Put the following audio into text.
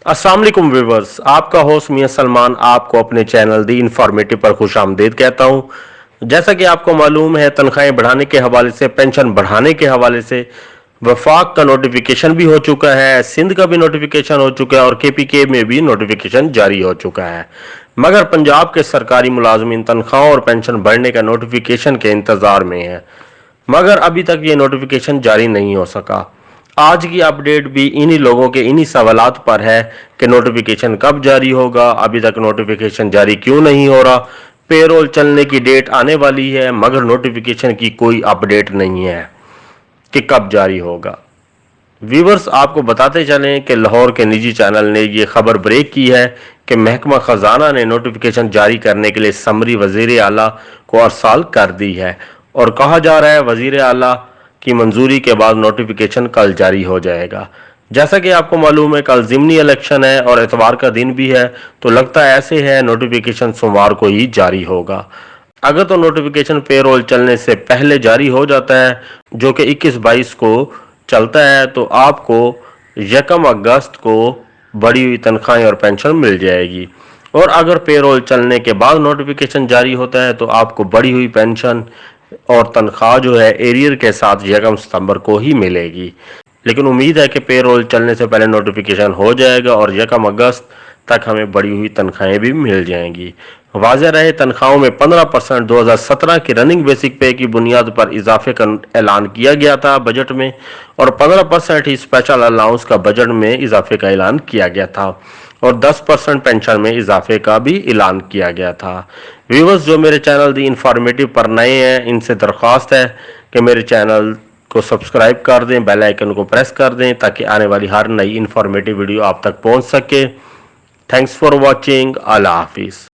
अस्सलाम वालेकुम व्यूअर्स, आपका होस्ट मियां सलमान आपको अपने चैनल दी इंफॉर्मेटिव पर खुश आमदीद कहता हूं। जैसा कि आपको मालूम है, तनख्वाहें बढ़ाने के हवाले से, पेंशन बढ़ाने के हवाले से वफाक का नोटिफिकेशन भी हो चुका है, सिंध का भी नोटिफिकेशन हो चुका है और केपीके में भी नोटिफिकेशन जारी हो चुका है। मगर पंजाब के सरकारी मुलाजमीन तनख्वाहों और पेंशन बढ़ने का नोटिफिकेशन के इंतजार में है, मगर अभी तक ये नोटिफिकेशन जारी नहीं हो सका। आज की अपडेट भी इन्हीं लोगों के इन्हीं सवालात पर है कि नोटिफिकेशन कब जारी होगा, अभी तक नोटिफिकेशन जारी क्यों नहीं हो रहा। पेरोल चलने की डेट आने वाली है मगर नोटिफिकेशन की कोई अपडेट नहीं है कि कब जारी होगा। व्यूवर्स, आपको बताते चलें कि लाहौर के निजी चैनल ने यह खबर ब्रेक की है कि महकमा खजाना ने नोटिफिकेशन जारी करने के लिए समरी वजीर आला को अरसाल कर दी है और कहा जा रहा है वजीर आला की मंजूरी के बाद नोटिफिकेशन कल जारी हो जाएगा। जैसा कि आपको मालूम है, कल ज़िमनी इलेक्शन है और एतवार का दिन भी है, तो लगता है ऐसे है नोटिफिकेशन सोमवार को ही जारी होगा। अगर तो नोटिफिकेशन पेरोल चलने से पहले जारी हो जाता है, जो कि 21-22 को चलता है, तो आपको 1 अगस्त को बढ़ी हुई तनख्वाहें और पेंशन मिल जाएगी। और अगर पेरोल चलने के बाद नोटिफिकेशन जारी होता है तो आपको बढ़ी हुई पेंशन और तनख्वाह जो है एरियर के साथ 1 सितंबर को ही मिलेगी। लेकिन उम्मीद है कि पेरोल चलने से पहले नोटिफिकेशन हो जाएगा और 1 अगस्त तक हमें बढ़ी हुई तनख्वाहें भी मिल जाएंगी। वाज़ेह रहे, तनख्वाहों में 15% 2017 की रनिंग बेसिक पे की बुनियाद पर इजाफे का ऐलान किया गया था बजट में, और 15% ही स्पेशल अलाउंस का बजट में इजाफे का ऐलान किया गया था और 10% पेंशन में इजाफे का भी ऐलान किया गया था। व्यूअर्स, जो मेरे चैनल दी इंफॉर्मेटिव पर नए हैं, इनसे दरख्वास्त है कि मेरे चैनल को सब्सक्राइब कर दें, बेल आइकन को प्रेस कर दें ताकि आने वाली हर नई इंफॉर्मेटिव वीडियो आप तक पहुंच सके। Thanks for watching. अल्लाह हाफिज़।